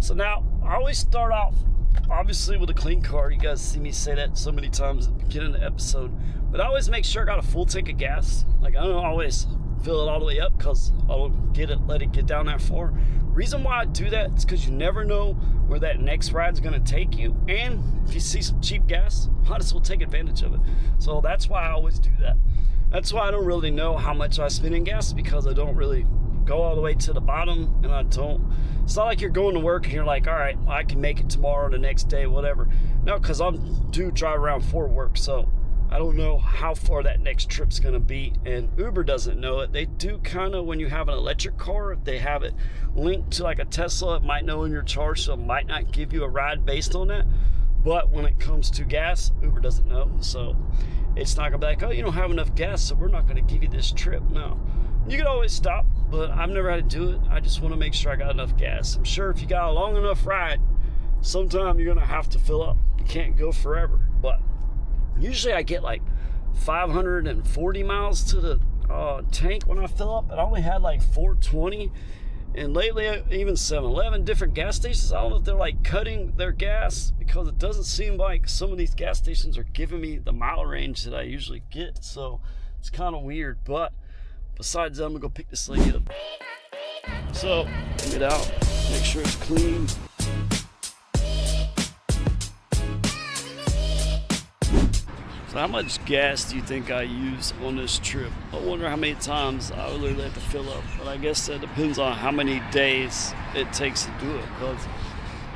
So now I always start off obviously with a clean car. You guys see me say that so many times at the beginning of the episode, but I always make sure I got a full tank of gas. Like, I don't always fill it all the way up because I don't let it get down that far. Reason why I do that is because you never know where that next ride's going to take you, and if you see some cheap gas, might as well take advantage of it. So that's why I always do that. That's why I don't really know how much I spend in gas, because I don't really go all the way to the bottom, and it's not like you're going to work and you're like, all right, I can make it tomorrow, the next day, whatever. No, because I do drive around for work, so I don't know how far that next trip's going to be, and Uber doesn't know it. They do kind of, when you have an electric car, if they have it linked to like a Tesla, it might know when you're charged, so it might not give you a ride based on that. But when it comes to gas, Uber doesn't know, so it's not going to be like, oh, you don't have enough gas, so we're not going to give you this trip. No. You can always stop, but I've never had to do it. I just want to make sure I got enough gas. I'm sure if you got a long enough ride, sometime you're going to have to fill up. You can't go forever, but usually I get like 540 miles to the tank when I fill up. I only had like 420, and lately even 7-Eleven, different gas stations, I don't know if they're like cutting their gas, because it doesn't seem like some of these gas stations are giving me the mile range that I usually get, so it's kind of weird. But besides that, I'm gonna go pick this lady up. So get out, make sure it's clean. So how much gas do you think I use on this trip? I wonder how many times I would literally have to fill up. But I guess that depends on how many days it takes to do it, because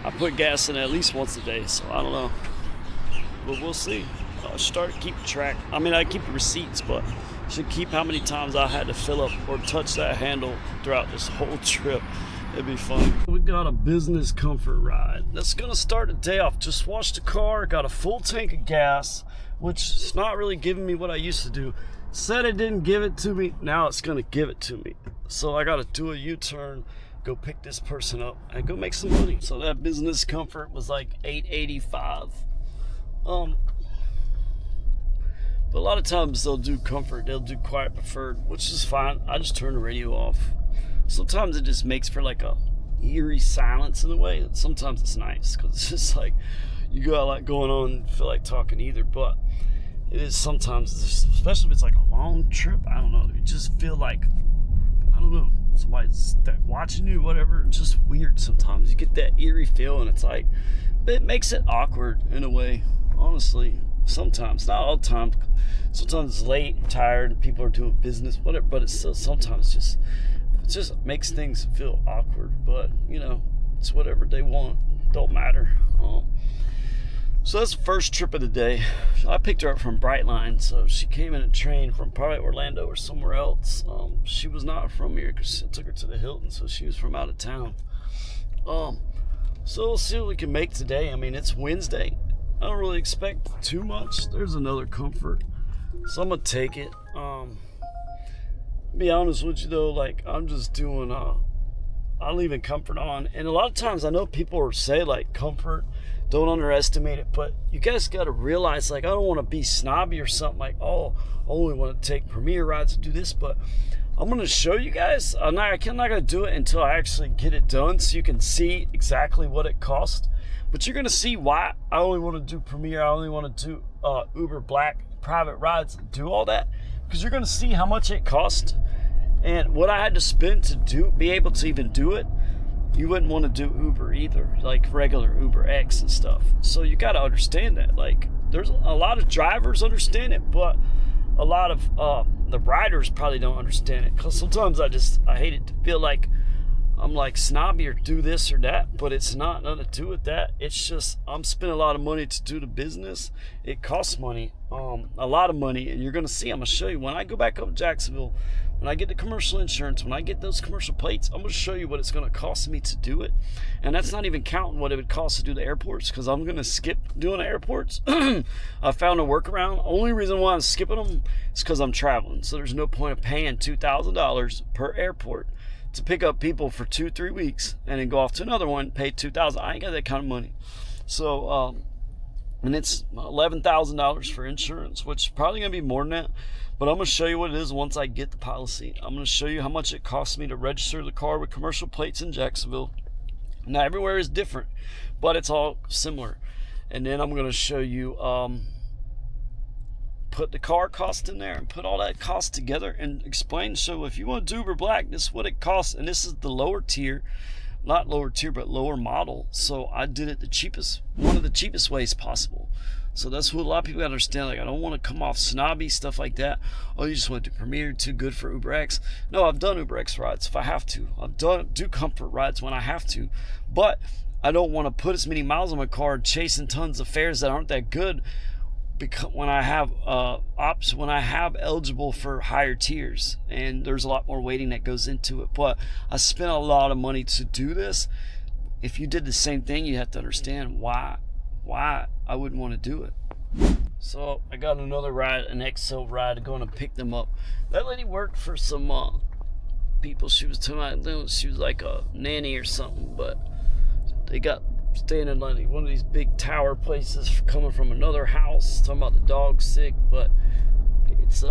I put gas in at least once a day, so I don't know. But we'll see. I'll start keep track. I mean, I keep the receipts, but I should keep how many times I had to fill up or touch that handle throughout this whole trip. It'd be fun. We got a business comfort ride. That's gonna start the day off. Just washed the car, got a full tank of gas, which is not really giving me what I used to do. Said it didn't give it to me, now it's gonna give it to me. So I gotta do a U-turn, go pick this person up, and go make some money. So that business comfort was like $8.85. But a lot of times they'll do comfort, they'll do quiet preferred, which is fine. I just turn the radio off. Sometimes it just makes for like a eerie silence in a way. Sometimes it's nice, because it's just like, you got a lot going on, and feel like talking either. But it is sometimes, especially if it's like a long trip, I don't know, you just feel like, I don't know, somebody's watching you, whatever. It's just weird sometimes. You get that eerie feel, and it's like, it makes it awkward in a way, honestly. Sometimes, not all the time. Sometimes it's late, tired, people are doing business, whatever. But it's still sometimes it just makes things feel awkward. But you know, it's whatever they want. Don't matter. So that's the first trip of the day. I picked her up from Brightline, so she came in a train from probably Orlando or somewhere else. She was not from here because I took her to the Hilton, so she was from out of town. So we'll see what we can make today. I mean, it's Wednesday. I don't really expect too much. There's another comfort, so I'm gonna take it. Be honest with you though, like I'm just doing I'm leaving comfort on, and a lot of times I know people say like comfort, don't underestimate it, but you guys got to realize, like, I don't want to be snobby or something like, oh, I only want to take premier rides to do this, but I'm going to show you guys. I'm not going to do it until I actually get it done, so you can see exactly what it costs. But you're going to see why I only want to do premier, I only want to do Uber Black private rides, do all that, because you're going to see how much it costs and what I had to spend to be able to even do it. You wouldn't want to do Uber either, like regular Uber X and stuff. So you got to understand that. Like, there's a lot of drivers understand it, but a lot of the riders probably don't understand it. Because sometimes I hate it to feel like I'm like snobby or do this or that, but it's not nothing to do with that. It's just I'm spending a lot of money to do the business. It costs money, a lot of money, and you're gonna see. I'm gonna show you when I go back up to Jacksonville, when I get the commercial insurance, when I get those commercial plates, I'm gonna show you what it's gonna cost me to do it. And that's not even counting what it would cost to do the airports, because I'm gonna skip doing the airports. I found a workaround. Only reason why I'm skipping them is because I'm traveling, so there's no point of paying $2,000 per airport to pick up people for 2-3 weeks and then go off to another one, pay $2,000. I ain't got that kind of money. So and it's $11,000 for insurance, which is probably gonna be more than that, but I'm gonna show you what it is once I get the policy. I'm gonna show you how much it costs me to register the car with commercial plates in Jacksonville. Now everywhere is different, but it's all similar. And then I'm going to show you, put the car cost in there and put all that cost together and explain. So if you want to do Uber Black, this is what it costs. And this is the lower tier, not lower tier, but lower model. So I did it the cheapest, one of the cheapest ways possible. So that's what a lot of people gotta understand. Like, I don't want to come off snobby, stuff like that. Oh, you just went to Premier, too good for Uber X. No, I've done Uber X rides if I have to. I've do comfort rides when I have to. But I don't want to put as many miles on my car chasing tons of fares that aren't that good, because when I have when I have eligible for higher tiers, and there's a lot more waiting that goes into it. But I spent a lot of money to do this. If you did the same thing, you have to understand why I wouldn't want to do it. So I got another ride, an XL ride, going to pick them up. That lady worked for some people. She was telling me she was like a nanny or something, but they got staying in like one of these big tower places, coming from another house, talking about the dog sick. But it's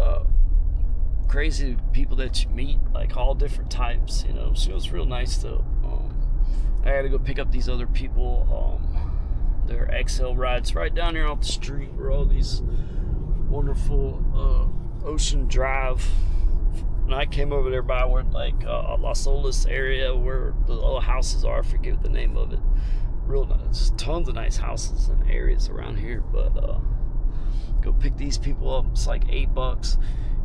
crazy people that you meet, like all different types, you know. She was real nice though. I had to go pick up these other people. Their XL rides right down here off the street where all these wonderful Ocean Drive. And I came over there by where like Las Olas area where the little houses are. I forget the name of it. Real nice, tons of nice houses and areas around here. But go pick these people up. It's like $8.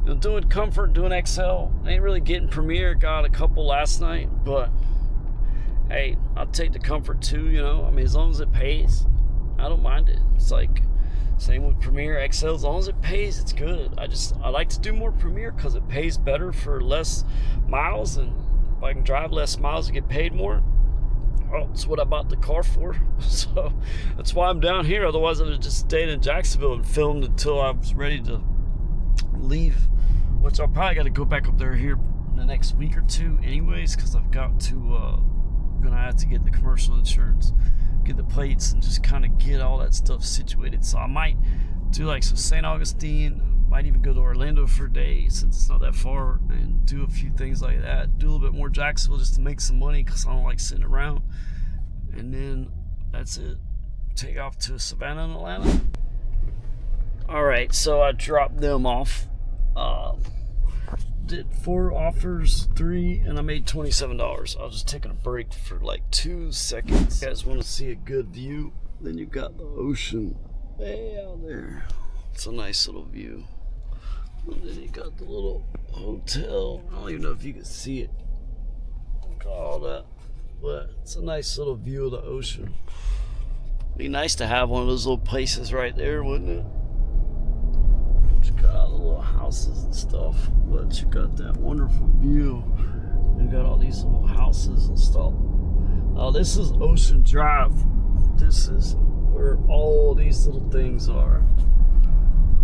You know, doing comfort, doing XL. Ain't really getting Premier. Got a couple last night, but hey, I'll take the comfort too, you know. I mean, as long as it pays, I don't mind it. It's like same with Premier XL. As long as it pays, it's good. I like to do more Premier because it pays better for less miles, and if I can drive less miles and get paid more, well, that's what I bought the car for. So that's why I'm down here. Otherwise, I would have just stayed in Jacksonville and filmed until I was ready to leave, which I'll probably got to go back up there here in the next week or two anyways, because I've got to gonna have to get the commercial insurance, get the plates, and just kind of get all that stuff situated. So I might do like some St. Augustine, might even go to Orlando for a day since it's not that far, and do a few things like that. Do a little bit more Jacksonville just to make some money because I don't like sitting around. And then that's it. Take off to Savannah and Atlanta. All right, so I dropped them off. Did 4 offers, 3, and I made $27. I was just taking a break for like 2 seconds. You guys want to see a good view? Then you got the ocean way out there. It's a nice little view. And then you got the little hotel. I don't even know if you can see it. Look at all that. But it's a nice little view of the ocean. Be nice to have one of those little places right there, wouldn't it? You got all the little houses and stuff, but you got that wonderful view. You got all these little houses and stuff. This is Ocean Drive. This is where all these little things are.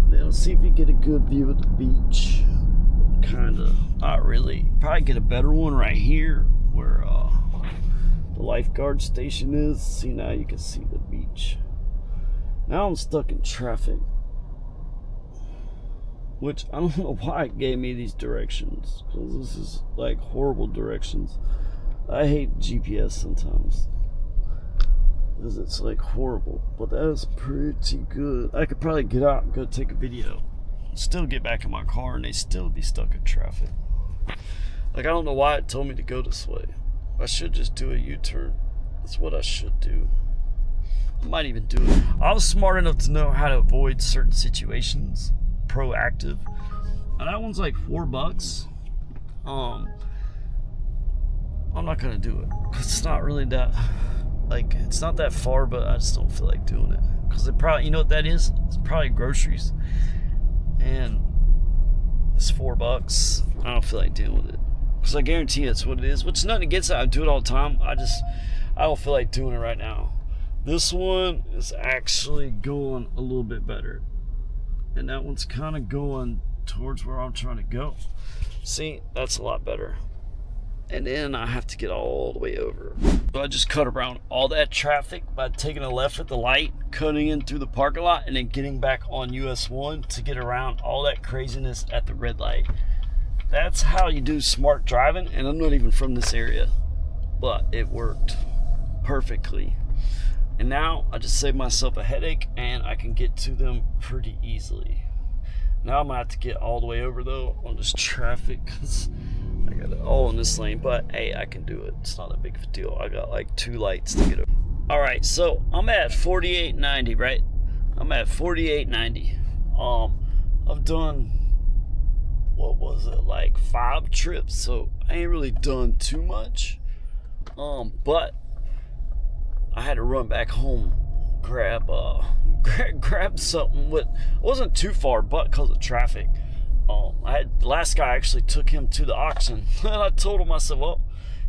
Now let's see if you get a good view of the beach. Kinda, not really. Probably get a better one right here where the lifeguard station is. See, now you can see the beach. Now I'm stuck in traffic, which I don't know why it gave me these directions, because this is like horrible directions. I hate GPS sometimes because it's like horrible, but that is pretty good. I could probably get out and go take a video, still get back in my car, and they still be stuck in traffic. Like, I don't know why it told me to go this way. I should just do a U-turn. That's what I should do. I might even do it. I was smart enough to know how to avoid certain situations. Proactive. And that one's like $4. I'm not gonna do it because it's not really that, like, it's not that far, but I just don't feel like doing it because it probably, you know what that is? It's probably groceries, and it's $4. I don't feel like dealing with it because I guarantee it's what it is. Which is nothing against it. I do it all the time. I don't feel like doing it right now. This one is actually going a little bit better. And that one's kind of going towards where I'm trying to go. See, that's a lot better. And then I have to get all the way over. So I just cut around all that traffic by taking a left at the light, cutting in through the parking lot, and then getting back on US 1 to get around all that craziness at the red light. That's how you do smart driving, and I'm not even from this area, but it worked. perfectly. And now I just saved myself a headache and I can get to them pretty easily. Now I'm gonna have to get all the way over though on this traffic because I got it all in this lane, but hey, I can do it. It's not a big deal. I got like 2 lights to get over. All right, so I'm at 4890, right? I'm at 4890. I've done, what was it, like 5 trips, so I ain't really done too much. But I had to run back home, grab something. It wasn't too far, but because of traffic. The last guy actually took him to the auction, and I told him, I said, well,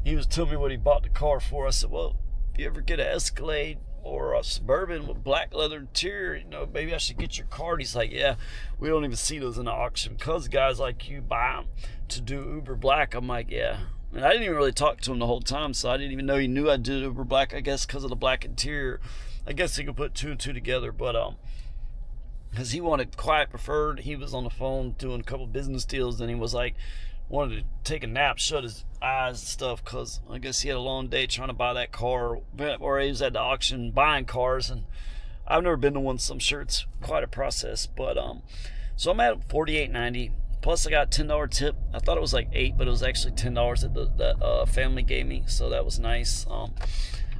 he was telling me what he bought the car for. I said, well, if you ever get an Escalade or a Suburban with black leather interior, maybe I should get your car. And he's like, yeah, we don't even see those in the auction because guys like you buy them to do Uber Black. I'm like, yeah. And I didn't even really talk to him the whole time, so I didn't even know he knew I did Uber Black, I guess, because of the black interior. I guess he could put 2 and 2 together, but because he wanted quiet preferred. He was on the phone doing a couple business deals, and he was like, wanted to take a nap, shut his eyes and stuff, because I guess he had a long day trying to buy that car, or he was at the auction buying cars, and I've never been to one, so I'm sure it's quite a process. But so I'm at $48.90, plus I got a $10 tip. I thought it was like $8, but it was actually $10 that family gave me, so that was nice.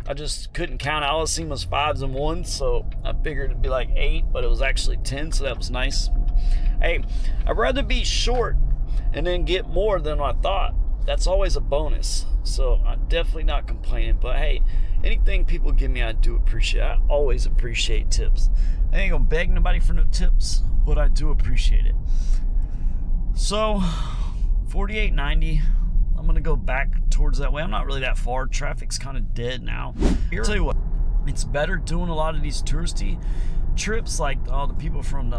I just couldn't count. All I seen was 5s and 1s, so I figured it'd be like 8, but it was actually 10, so that was nice. Hey, I'd rather be short and then get more than I thought. That's always a bonus, so I'm definitely not complaining. But hey, anything people give me, I do appreciate. I always appreciate tips. I ain't gonna beg nobody for no tips, but I do appreciate it. So $48.90. I'm gonna go back towards that way. I'm not really that far. Traffic's kind of dead now. I'll tell you what, it's better doing a lot of these touristy trips, like all the people from the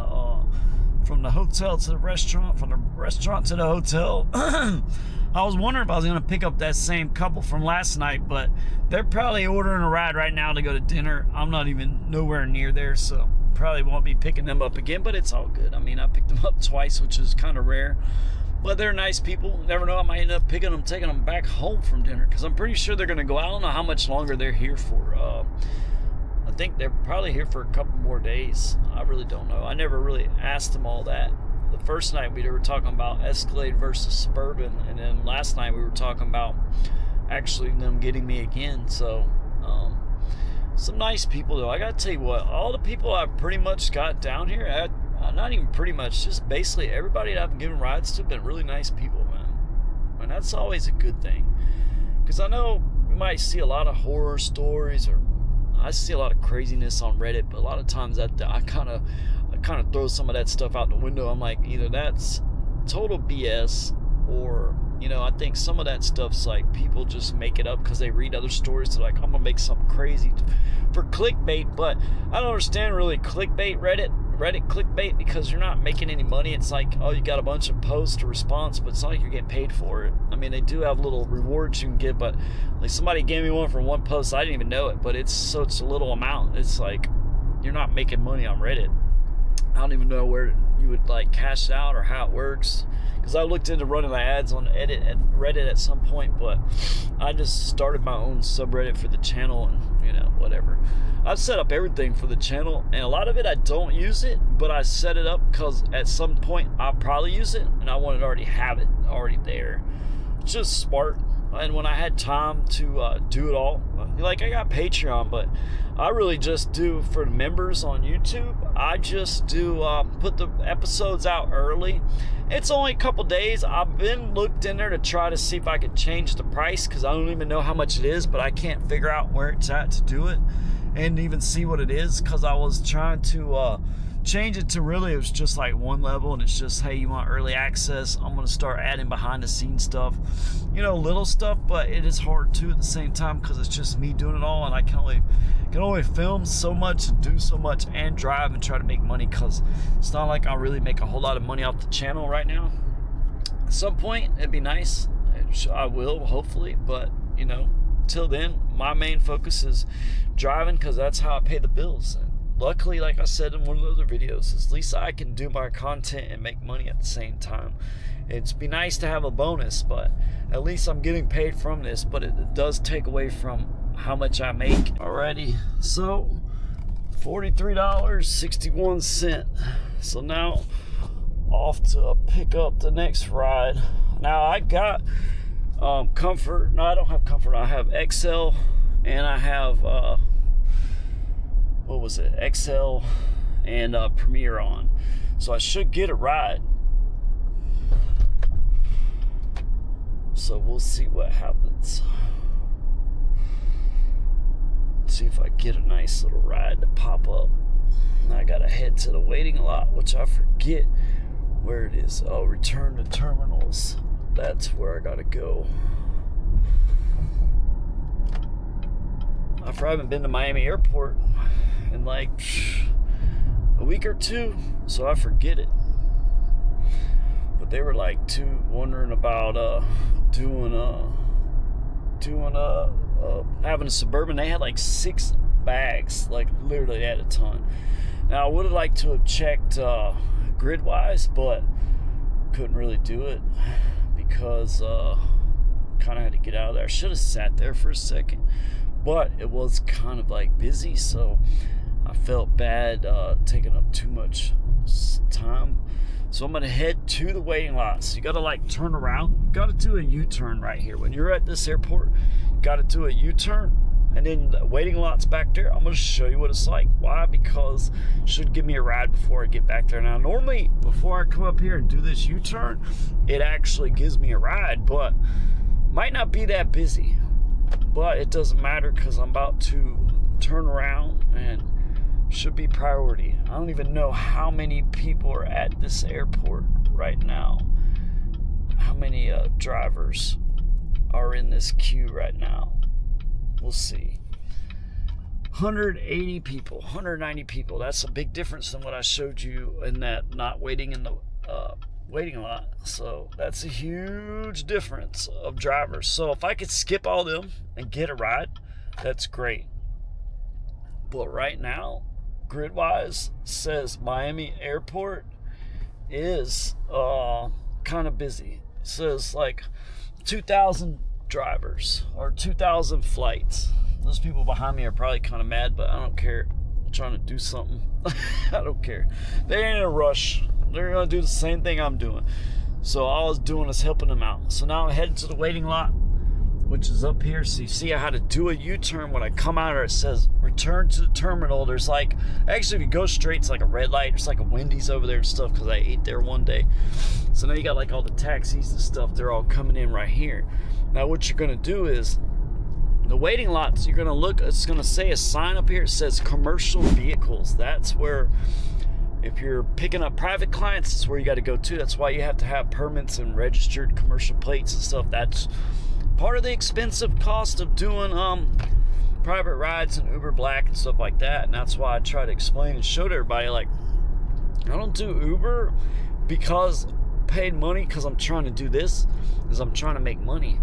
hotel to the restaurant, from the restaurant to the hotel. I was wondering if I was gonna pick up that same couple from last night, but they're probably ordering a ride right now to go to dinner. I'm not even nowhere near there, so probably won't be picking them up again, but it's all good. I mean, I picked them up twice, which is kind of rare. But they're nice people. Never know, I might end up picking them, taking them back home from dinner, because I'm pretty sure they're going to go. I don't know how much longer they're here for. I think they're probably here for a couple more days. I really don't know. I never really asked them all that. The first night we were talking about Escalade versus Suburban, and then last night we were talking about actually them getting me again. So some nice people, though. I got to tell you what, all the people I've pretty much got down here, not even pretty much, just basically everybody that I've been giving rides to have been really nice people, man. And that's always a good thing. Because I know we might see a lot of horror stories, or I see a lot of craziness on Reddit, but a lot of times I kind of throw some of that stuff out the window. I'm like, either that's total BS, or I think some of that stuff's like people just make it up because they read other stories. They're like, I'm gonna make something crazy for clickbait. But I don't understand really Reddit clickbait, because you're not making any money. It's like, oh, you got a bunch of posts or response, but it's not like you're getting paid for it. I mean, they do have little rewards you can get, but like somebody gave me one for one post. I didn't even know it, but it's a little amount. It's like you're not making money on Reddit. I don't even know where you would like cash out or how it works, because I looked into running my ads on Reddit at some point, but I just started my own subreddit for the channel, and whatever. I've set up everything for the channel, and a lot of it I don't use it, but I set it up because at some point I'll probably use it, and I wanted to already have it already there. It's just smart. And when I had time to do it all, like I got Patreon, but I really just do for the members on YouTube. I just do put the episodes out early. It's only a couple days. I've been looked in there to try to see if I could change the price, because I don't even know how much it is, but I can't figure out where it's at to do it and even see what it is, because I was trying to change it to really, it was just like one level, and it's just, hey, you want early access? I'm gonna start adding behind the scenes stuff, little stuff, but it is hard too at the same time, because it's just me doing it all, and I can only film so much and do so much and drive and try to make money, because it's not like I really make a whole lot of money off the channel right now. At some point it'd be nice. I will, hopefully, but till then my main focus is driving, because that's how I pay the bills. Luckily, like I said in one of the other videos, at least I can do my content and make money at the same time. It'd be nice to have a bonus, but at least I'm getting paid from this. But it does take away from how much I make already. So $43.61. So now off to pick up the next ride. Now I got Comfort. No, I don't have Comfort. I have XL, and I have what was it? XL and Premier on. So I should get a ride. So we'll see what happens. See if I get a nice little ride to pop up. And I gotta head to the waiting lot, which I forget where it is. Oh, return to terminals. That's where I gotta go. I haven't been to Miami Airport in like a week or two, so I forget it. But they were like wondering about having a Suburban. They had like 6 bags, like literally at a ton. Now I would have liked to have checked Gridwise, but couldn't really do it because kind of had to get out of there. I should have sat there for a second, but it was kind of like busy, so I felt bad taking up too much time. So I'm gonna head to the waiting lot. So you gotta like turn around. You gotta do a U-turn right here. When you're at this airport, you gotta do a U-turn. And then the waiting lot's back there. I'm gonna show you what it's like. Why? Because it should give me a ride before I get back there. Now normally before I come up here and do this U-turn, it actually gives me a ride, but might not be that busy. But it doesn't matter because I'm about to turn around and should be priority. I don't even know how many people are at this airport right now. How many drivers are in this queue right now? We'll see. 180 people, 190 people. That's a big difference than what I showed you in that not waiting in the waiting lot. So that's a huge difference of drivers. So if I could skip all them and get a ride, that's great. But right now, Gridwise says Miami Airport is kind of busy. It says like 2,000 drivers or 2,000 flights. Those people behind me are probably kind of mad, but I don't care. I'm trying to do something. I don't care. They ain't in a rush. They're going to do the same thing I'm doing. So all I was doing is helping them out. So now I'm headed to the waiting lot, which is up here. So you see I had to do a U-turn. When I come out here, it says return to the terminal. There's like, actually if you go straight, it's like a red light. There's like a Wendy's over there and stuff because I ate there one day. So now you got like all the taxis and stuff. They're all coming in right here. Now what you're going to do is the waiting lots, you're going to look, it's going to say a sign up here. It says commercial vehicles. That's where, if you're picking up private clients, that's where you got to go to. That's why you have to have permits and registered commercial plates and stuff. That's part of the expensive cost of doing private rides and Uber Black and stuff like that. And that's why I try to explain and show to everybody, like, I don't do Uber because I paid money because I'm trying to do this, is I'm trying to make money.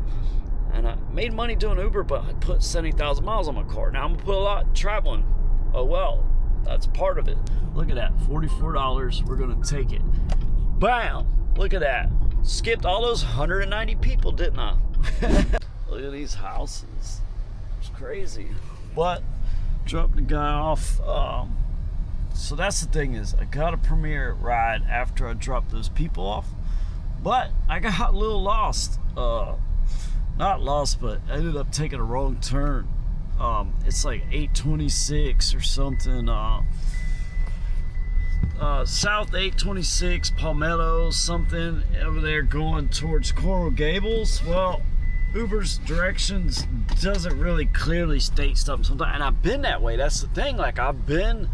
And I made money doing Uber, but I put 70,000 miles on my car. Now I'm gonna put a lot traveling. Oh well, that's part of it. Look at that, $44. We're gonna take it. Bam! Look at that. Skipped all those 190 people, didn't I? Look at these houses. It's crazy. But dropped the guy off. So that's the thing, is I got a Premier ride after I dropped those people off. But I got a little lost. Not lost, but I ended up taking a wrong turn. It's like 826 or something. South 826, Palmetto, something over there going towards Coral Gables. Well, Uber's directions doesn't really clearly state stuff sometimes, and I've been that way. That's the thing. Like been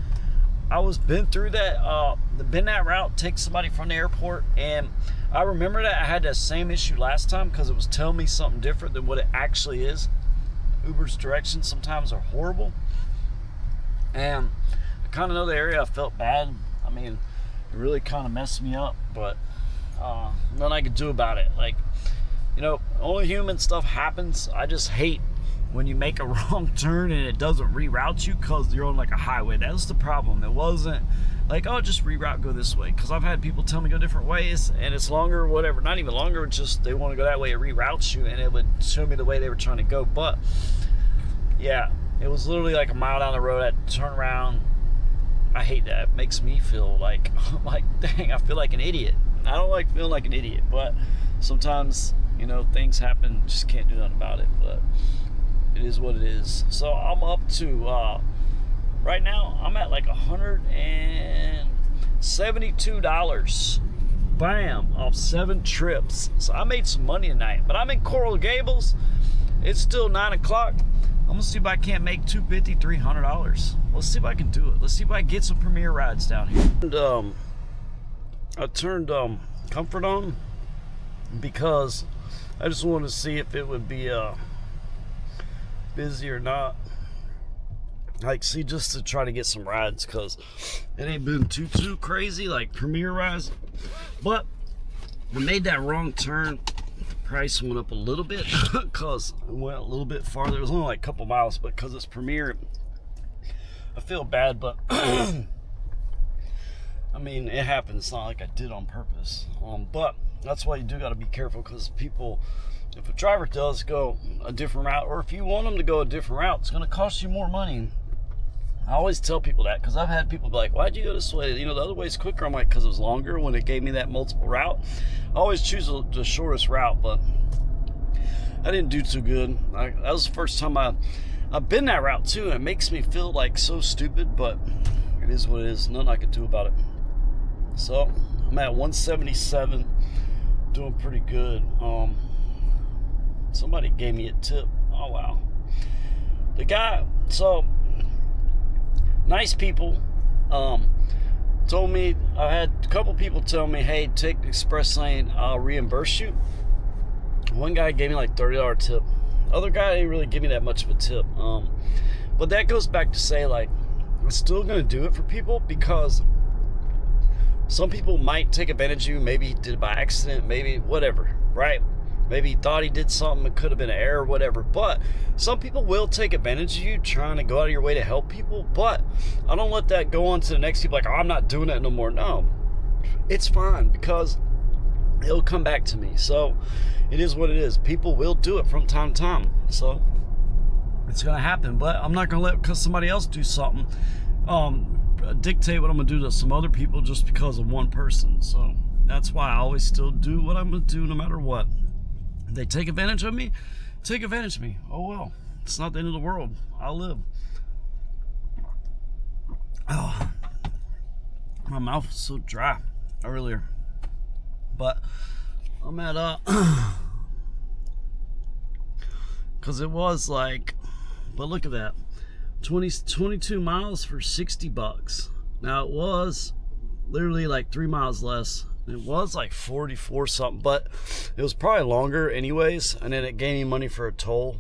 through that. Been that route. Take somebody from the airport, and I remember that I had that same issue last time because it was telling me something different than what it actually is. Uber's directions sometimes are horrible, and I kind of know the area. I felt bad. I mean, it really kind of messed me up, but nothing I could do about it. Like, you know, only human stuff happens. I just hate when you make a wrong turn and it doesn't reroute you because you're on like a highway. That's the problem. It wasn't like, oh, just reroute, go this way. Because I've had people tell me go different ways and it's longer or whatever. Not even longer, just they want to go that way. It reroutes you and it would show me the way they were trying to go. But Yeah, it was literally like a mile down the road. I had to turn around. I hate that. It makes me feel like, dang, I feel like an idiot. I don't like feeling like an idiot, but sometimes, things happen. Just can't do nothing about it, but it is what it is. So I'm up to, right now, I'm at like $172. Bam, off 7 trips. So I made some money tonight, but I'm in Coral Gables. It's still 9 o'clock. I'm gonna see if I can't make $250, $300. Let's see if I can do it. Let's see if I can get some Premier rides down here. And, I turned Comfort on because I just wanted to see if it would be busy or not. Just to try to get some rides, because it ain't been too crazy like Premier rides. But I made that wrong turn. The price went up a little bit because it went a little bit farther. It was only like a couple miles, but because it's Premier, I feel bad, but I mean, it happens. It's not like I did on purpose. But that's why you do got to be careful, because people, if a driver does go a different route, or if you want them to go a different route, it's going to cost you more money. I always tell people that, because I've had people be like, why'd you go this way? The other way's quicker. I'm like, because it was longer when it gave me that multiple route. I always choose the shortest route, but I didn't do too good. That was the first time I've been that route too, and it makes me feel like so stupid, but it is what it is. Nothing I could do about it. So I'm at 177, doing pretty good. Somebody gave me a tip. Oh wow. The guy, so nice people, told me, I had a couple people tell me, hey, take the express lane, I'll reimburse you. One guy gave me like $30 tip. Other guy didn't really give me that much of a tip. But that goes back to say, like, I'm still gonna do it for people, because some people might take advantage of you. Maybe he did it by accident, maybe whatever, right? Maybe he thought he did something, it could have been an error, whatever. But some people will take advantage of you, trying to go out of your way to help people. But I don't let that go on to the next people, like, oh, I'm not doing that no more. No, it's fine, because it'll come back to me. So it is what it is. People will do it from time to time. So it's going to happen. But I'm not going to let, because somebody else do something, dictate what I'm going to do to some other people just because of one person. So that's why I always still do what I'm going to do no matter what. If they take advantage of me, take advantage of me. Oh well, it's not the end of the world. I'll live. Oh, my mouth was so dry earlier. But I'm at because it was like, but look at that, 22 miles for $60. Now it was literally like 3 miles less. It was like 44 something, but it was probably longer anyways. And then it gave me money for a toll.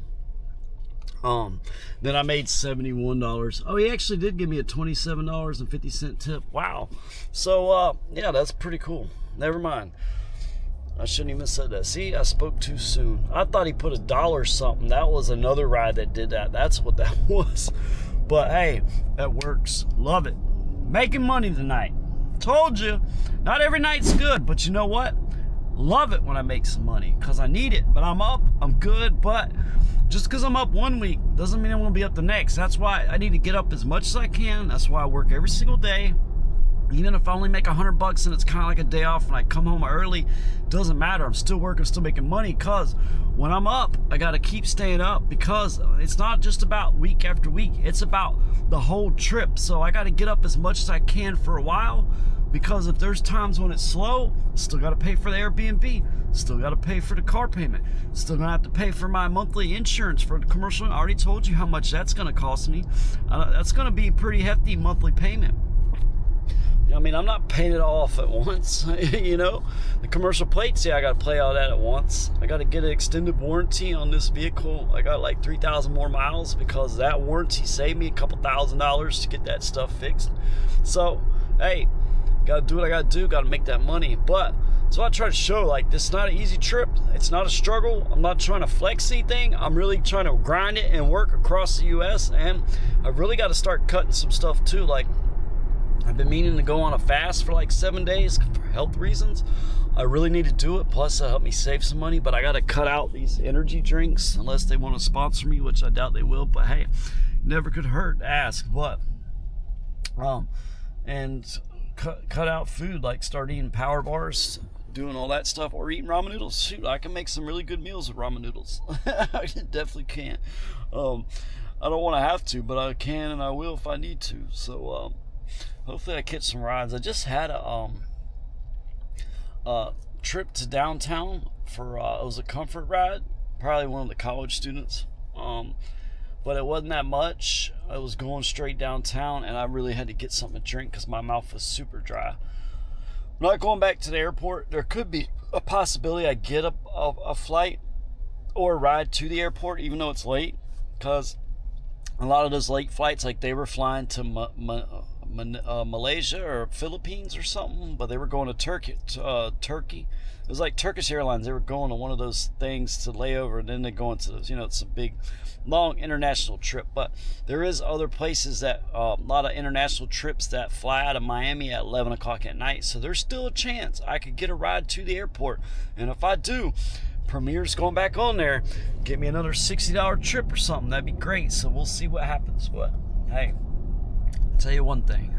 Then I made $71. Oh, he actually did give me a $27.50 tip. Wow. So yeah, that's pretty cool. Never mind. I shouldn't even have said that. See, I spoke too soon. I thought he put $1 something. That was another ride that did that. That's what that was. But hey, that works. Love it. Making money tonight. Told you, not every night's good, but you know what? Love it when I make some money, because I need it. But I'm up, I'm good, but just because I'm up one week doesn't mean I'm going to be up the next. That's why I need to get up as much as I can. That's why I work every single day. Even if I only make $100 and it's kind of like a day off and I come home early, doesn't matter. I'm still working, still making money, because when I'm up, I got to keep staying up, because it's not just about week after week. It's about the whole trip. So I got to get up as much as I can for a while, because if there's times when it's slow, still got to pay for the Airbnb, still got to pay for the car payment, still going to have to pay for my monthly insurance for the commercial. I already told you how much that's going to cost me. That's going to be a pretty hefty monthly payment. I mean, I'm not paying it all off at once, The commercial plates, yeah, I got to play all that at once. I got to get an extended warranty on this vehicle. I got like 3,000 more miles, because that warranty saved me a couple $1,000s to get that stuff fixed. So, hey, got to do what I got to do. Got to make that money. But so I try to show, like, this is not an easy trip. It's not a struggle. I'm not trying to flex anything. I'm really trying to grind it and work across the U.S. And I've really got to start cutting some stuff too. Like, I've been meaning to go on a fast for like 7 days for health reasons. I really need to do it. Plus, it'll help me save some money. But I got to cut out these energy drinks unless they want to sponsor me, which I doubt they will. But hey, never could hurt to ask. But and cut out food, like start eating power bars, doing all that stuff, or eating ramen noodles. Shoot, I can make some really good meals with ramen noodles. I definitely can. I don't want to have to, but I can and I will if I need to. So hopefully I catch some rides. I just had a trip to downtown for it was a comfort ride, probably one of the college students, but it wasn't that much. I was going straight downtown and I really had to get something to drink because my mouth was super dry. I'm not going back to the airport. There could be a possibility I get a flight or a ride to the airport even though it's late, because a lot of those late flights, like they were flying to Malaysia or Philippines or something, but they were going to Turkey. It was like Turkish Airlines. They were going to one of those things to lay over, and then they go into those, it's a big, long international trip. But there is other places that, a lot of international trips that fly out of Miami at 11 o'clock at night. So there's still a chance I could get a ride to the airport. And if I do, Premier's going back on there, get me another $60 trip or something. That'd be great. So we'll see what happens. But hey, I'll tell you one thing,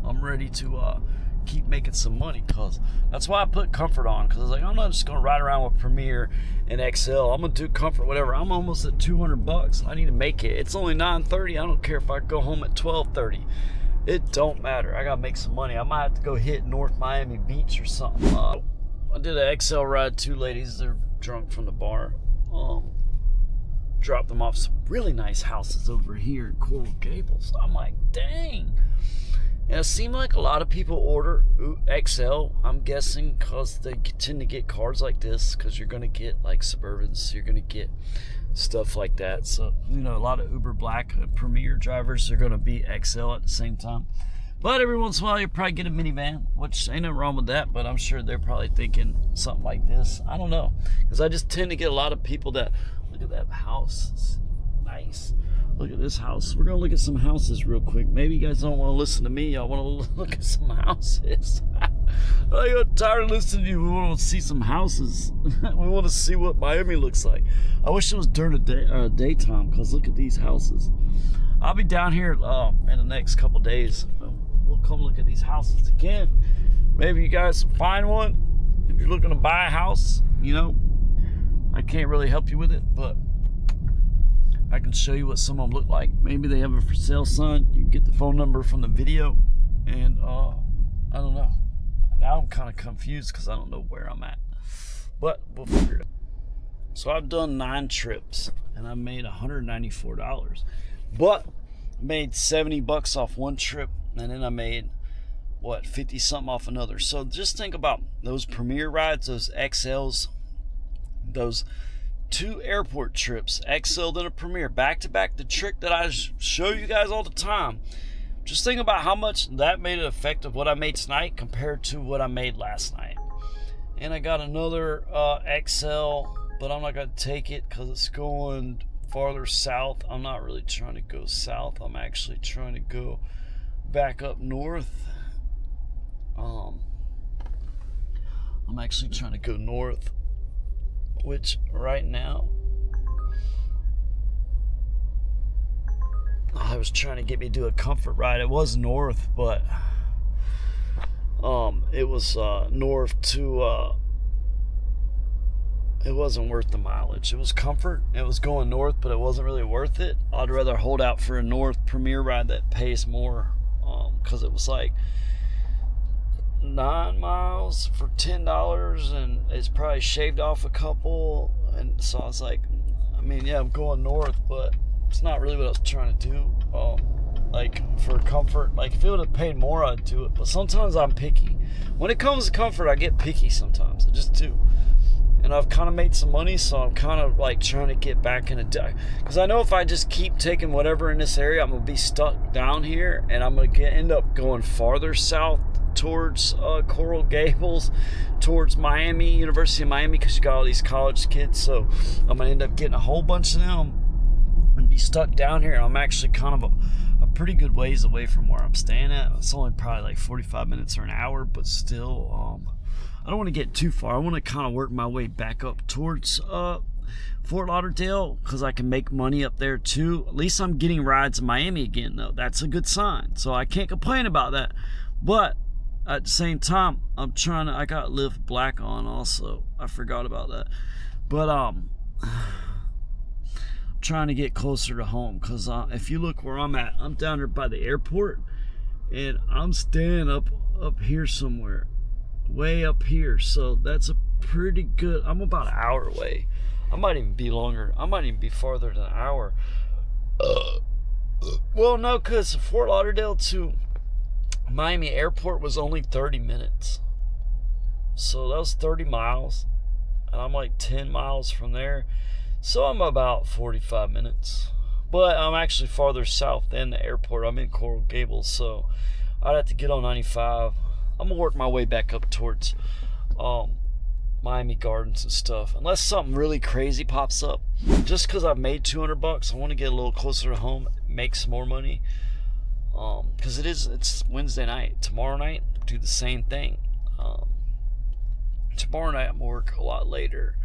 I'm ready to keep making some money, because that's why I put Comfort on, because I was like, I'm not just gonna ride around with Premier and XL. I'm gonna do Comfort, whatever. I'm almost at $200. I need to make it. It's only 9:30. I don't care if I go home at 12:30. It don't matter. I gotta make some money. I might have to go hit North Miami Beach or something. I did an XL ride. 2 ladies, they're drunk from the bar. Dropped them off some really nice houses over here in Coral Gables. I'm like, dang. And it seemed like a lot of people order XL, I'm guessing, because they tend to get cars like this, because you're going to get like Suburbans, you're going to get stuff like that. So, a lot of Uber Black Premier drivers are going to be XL at the same time. But every once in a while, you'll probably get a minivan, which ain't nothing wrong with that, but I'm sure they're probably thinking something like this. I don't know, because I just tend to get a lot of people that, look at that house, it's nice. Look at this house. We're going to look at some houses real quick. Maybe you guys don't want to listen to me. Y'all want to look at some houses. I got tired of listening to you. We want to see some houses. We want to see what Miami looks like. I wish it was during the daytime, because look at these houses. I'll be down here in the next couple days. We'll come look at these houses again. Maybe you guys find one. If you're looking to buy a house, I can't really help you with it, but I can show you what some of them look like. Maybe they have a for sale sign. You can get the phone number from the video. And I don't know. Now I'm kind of confused because I don't know where I'm at. But we'll figure it out. So I've done 9 trips and I made $194. But made $70 off one trip, and then I made 50 something off another. So just think about those Premier rides, those XLs, those 2 airport trips, XL then a Premier, back to back, the trick that I show you guys all the time. Just think about how much that made an effect of what I made tonight compared to what I made last night. And I got another XL, but I'm not going to take it because it's going farther south. I'm not really trying to go south. I'm actually trying to go back up north. I'm actually trying to go north, which right now I was trying to get me to do a comfort ride. It was north, but it was north to it wasn't worth the mileage. It was comfort. It was going north, but it wasn't really worth it. I'd rather hold out for a north Premier ride that pays more, because it was like 9 miles for $10, and it's probably shaved off a couple. And so I was like, I'm going north, but it's not really what I was trying to do. Like for comfort, like if it would have paid more, I'd do it. But sometimes I'm picky. When it comes to comfort, I get picky sometimes. I just do. And I've kind of made some money, so I'm kind of like trying to get back in a day. Because I know if I just keep taking whatever in this area, I'm going to be stuck down here, and I'm going to end up going farther south towards Coral Gables, towards Miami, University of Miami, because you got all these college kids. So I'm going to end up getting a whole bunch of them and be stuck down here. And I'm actually kind of a pretty good ways away from where I'm staying at. It's only probably like 45 minutes or an hour, but still, I don't want to get too far. I want to kind of work my way back up towards Fort Lauderdale, because I can make money up there too. At least I'm getting rides in Miami again, though. That's a good sign, so I can't complain about that. But at the same time, I got Live Black on also. I forgot about that. But I'm trying to get closer to home, because if you look where I'm at, I'm down there by the airport, and I'm staying up here somewhere, way up here. So that's a pretty good, I'm about an hour away. I might even be longer. I might even be farther than an hour. Well, no, because Fort Lauderdale to Miami Airport was only 30 minutes. So that was 30 miles. And I'm like 10 miles from there. So I'm about 45 minutes. But I'm actually farther south than the airport. I'm in Coral Gables. So I'd have to get on 95. I'm going to work my way back up towards Miami Gardens and stuff. Unless something really crazy pops up. Just because I've made $200, I want to get a little closer to home. Make some more money. Because it's Wednesday night. Tomorrow night, do the same thing. Tomorrow night, I'm going to work a lot later.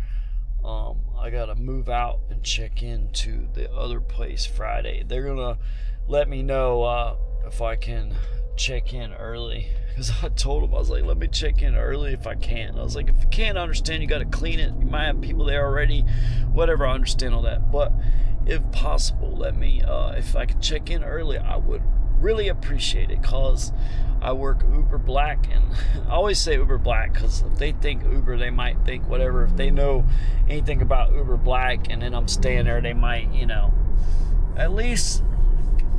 I got to move out and check into the other place Friday. They're going to let me know if I can check in early. Because I told them, I was like, let me check in early if I can. I was like, if you can't, understand, you got to clean it. You might have people there already. Whatever, I understand all that. But if possible, let me, if I could check in early, I would really appreciate it, because I work Uber Black, and I always say Uber Black because if they think Uber, they might think whatever. If they know anything about Uber Black and then I'm staying there, they might, at least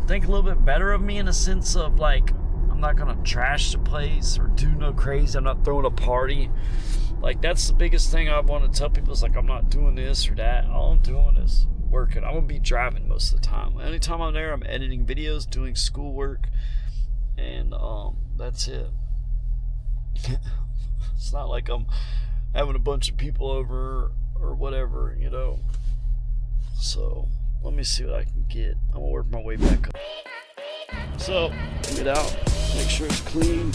think a little bit better of me, in a sense of like, I'm not gonna trash the place or do no crazy. I'm not throwing a party. Like, that's the biggest thing I want to tell people, is like, I'm not doing this or that. All I'm doing is working. I'm gonna be driving most of the time. Anytime I'm there, I'm editing videos, doing schoolwork, and that's it. It's not like I'm having a bunch of people over or whatever, So let me see what I can get. I'm gonna work my way back up. So get out, make sure it's clean.